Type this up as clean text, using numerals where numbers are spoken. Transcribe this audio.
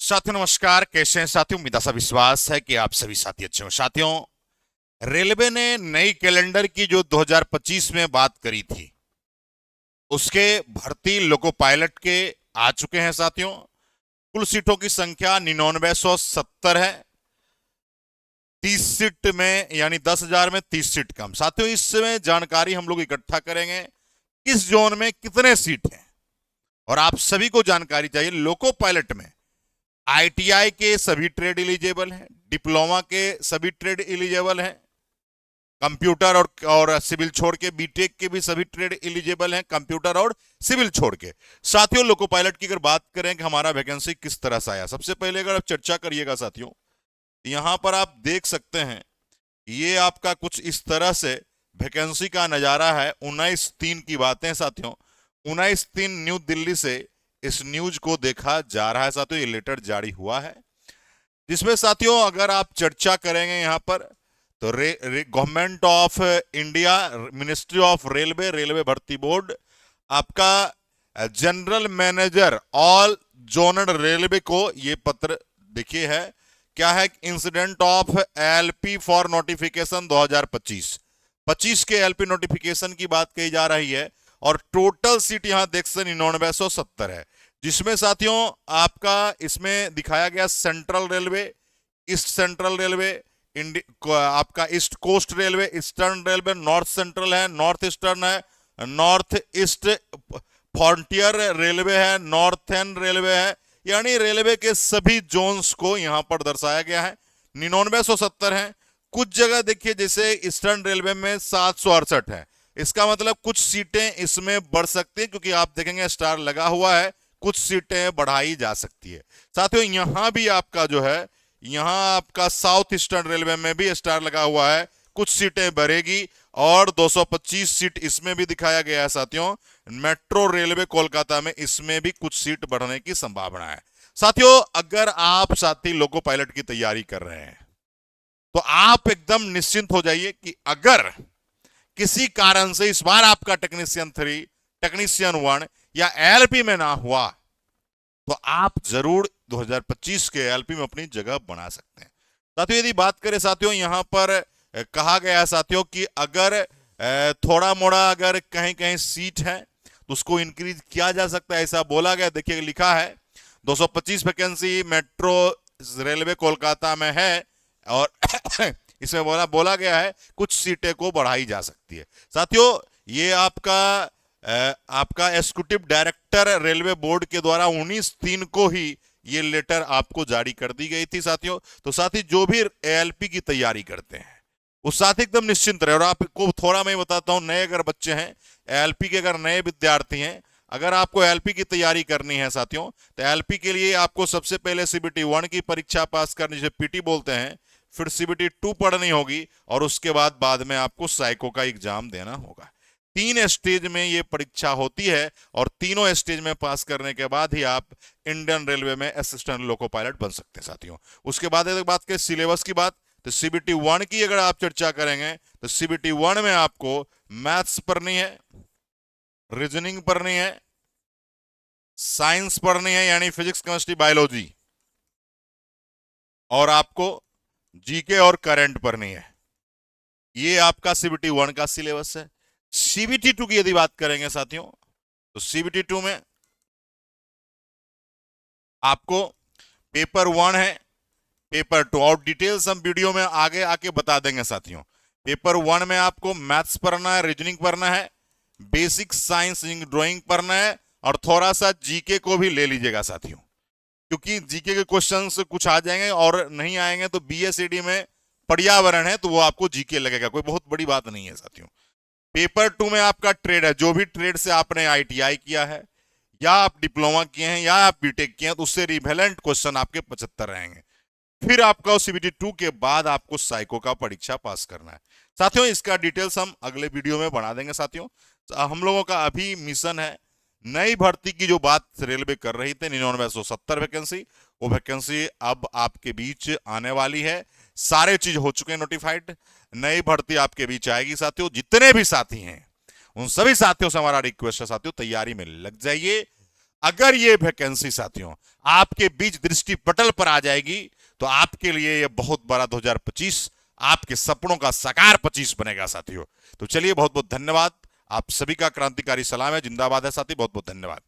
साथियों नमस्कार, कैसे हैं साथियों। उम्मीद आशा विश्वास है कि आप सभी साथी अच्छे हो। साथियों, रेलवे ने नई कैलेंडर की जो 2025 में बात करी थी, उसके भर्ती लोको पायलट के आ चुके हैं साथियों। कुल सीटों की संख्या 9970 है। 30 सीट में यानी 10,000 में 30 सीट कम। साथियों, इसमें जानकारी हम लोग इकट्ठा करेंगे किस जोन में कितने सीट हैं, और आप सभी को जानकारी चाहिए। लोको पायलट में आईटीआई के सभी ट्रेड एलिजिबल हैं, डिप्लोमा के सभी ट्रेड एलिजिबल हैं, कंप्यूटर और सिविल छोड़ के बीटेक के भी सभी ट्रेड एलिजिबल हैं, कंप्यूटर और सिविल छोड़ के। साथियों, लोको पायलट की अगर बात करें कि हमारा वैकेंसी किस तरह से आया, सबसे पहले अगर आप चर्चा करिएगा साथियों, यहां पर आप देख सकते हैं ये आपका कुछ इस तरह से वैकेंसी का नजारा है। 19/3 की बातें साथियों, 19/3 न्यू दिल्ली से इस न्यूज को देखा जा रहा है साथियों। ये लेटर जारी हुआ है, जिसमें साथियों अगर आप चर्चा करेंगे यहां पर तो government of India, ministry of railway, railway भर्ती बोर्ड, आपका general manager all zonal railway को ये पत्र देखिए है। क्या है? Incident of LP for notification 2025 के एलपी नोटिफिकेशन की बात कही जा रही है, और टोटल सीट यहां देख सकते 9970 है, जिसमें साथियों आपका इसमें दिखाया गया central railway, east central railway, आपका east coast railway, eastern railway, north central है, नॉर्थ ईस्टर्न है, नॉर्थ ईस्ट फ्रंटियर रेलवे है, नॉर्थर्न रेलवे है, यानी रेलवे के सभी जोन्स को यहां पर दर्शाया गया है। 9970 है। कुछ जगह देखिए, जैसे ईस्टर्न रेलवे में 768 है। इसका मतलब कुछ सीटें इसमें बढ़ सकती है, क्योंकि आप देखेंगे स्टार लगा हुआ है, कुछ सीटें बढ़ाई जा सकती है। साथियों, यहां भी आपका जो है, यहां आपका साउथ ईस्टर्न रेलवे में भी स्टार लगा हुआ है, कुछ सीटें बढ़ेगी, और 225 सीट इसमें भी दिखाया गया है साथियों। मेट्रो रेलवे कोलकाता में इसमें भी कुछ सीट बढ़ने की संभावना है। साथियों, अगर आप साथी लोको पायलट की तैयारी कर रहे हैं तो आप एकदम निश्चिंत हो जाइए कि अगर किसी कारण से इस बार आपका टेक्नीशियन 3, टेक्नीशियन 1 या एलपी में ना हुआ, तो आप जरूर 2025 के एलपी में अपनी जगह बना सकते हैं। साथियों, यदि बात करें साथियों, यहां पर कहा गया है साथियों कि अगर थोड़ा मोड़ा अगर कहीं कहीं सीट है तो उसको इंक्रीज किया जा सकता है, ऐसा बोला गया। देखिए लिखा है 225 वैकेंसी मेट्रो रेलवे कोलकाता में है, और इसमें बोला गया है कुछ सीटें को बढ़ाई जा सकती है। साथियों, ये आपका एग्जीक्यूटिव डायरेक्टर रेलवे बोर्ड के द्वारा 19/3 को ही ये लेटर आपको जारी कर दी गई थी साथियों। तो साथी जो भी एएलपी की तैयारी करते हैं उस साथ एकदम निश्चिंत रहे। और आपको थोड़ा मैं बताता हूं, नए अगर बच्चे हैं, एएलपी के अगर नए विद्यार्थी हैं, अगर आपको एलपी की तैयारी करनी है साथियों, तो एलपी के लिए आपको सबसे पहले सीबीटी 1 की परीक्षा पास करनी, जिसे पीटी बोलते हैं, फिर सीबीटी 2 पढ़नी होगी, और उसके बाद में आपको साइको का एग्जाम देना होगा। 3 स्टेज में ये परीक्षा होती है, और तीनों स्टेज में पास करने के बाद ही आप इंडियन रेलवे में असिस्टेंट लोको पायलट बन सकते हैं साथियों। उसके बाद बात करें सिलेबस की बात, तो सीबीटी 1 की अगर आप चर्चा करेंगे तो सीबीटी 1 में आपको मैथ्स पढ़नी है, रीजनिंग पढ़नी है, साइंस पढ़नी है यानी फिजिक्स केमिस्ट्री बायोलॉजी, और आपको जीके और करंट पढ़नी है। ये आपका सीबीटी 1 का सिलेबस है। सीबीटी 2 की यदि बात करेंगे साथियों, तो सीबीटी 2 में आपको पेपर 1 है, पेपर 2, और डिटेल्स हम वीडियो में आगे आके बता देंगे साथियों। पेपर 1 में आपको मैथ्स पढ़ना है, रीजनिंग पढ़ना है, बेसिक साइंस ड्राइंग पढ़ना है, और थोड़ा सा जीके को भी ले लीजिएगा साथियों, क्योंकि जीके के क्वेश्चंस कुछ आ जाएंगे, और नहीं आएंगे तो बीएसईडी में पर्यावरण है तो वो आपको जीके लगेगा, कोई बहुत बड़ी बात नहीं है साथियों। पेपर 2 में आपका ट्रेड है, जो भी ट्रेड से आपने आईटीआई किया है, या आप डिप्लोमा किए हैं, या आप बीटेक किए हैं, तो उससे रिवेलेंट क्वेश्चन आपके 75 रहेंगे। फिर आपका सीबीटी 2 के बाद आपको साइको का परीक्षा पास करना है साथियों। इसका डिटेल्स हम अगले वीडियो में बना देंगे साथियों। हम लोगों का अभी मिशन है, नई भर्ती की जो बात रेलवे कर रही थी 9970 वैकेंसी, वो वैकेंसी अब आपके बीच आने वाली है। सारे चीज हो चुके हैं नोटिफाइड, नई भर्ती आपके बीच आएगी साथियों। जितने भी साथी हैं उन सभी साथियों से हमारा रिक्वेस्ट है साथियों, तैयारी में लग जाइए। अगर ये वैकेंसी साथियों आपके बीच दृष्टि पटल पर आ जाएगी तो आपके लिए ये बहुत बड़ा 2025 आपके सपनों का साकार 25 बनेगा साथियों। तो चलिए बहुत बहुत धन्यवाद। आप सभी का क्रांतिकारी सलाम है। जिंदाबाद है साथी। बहुत बहुत धन्यवाद।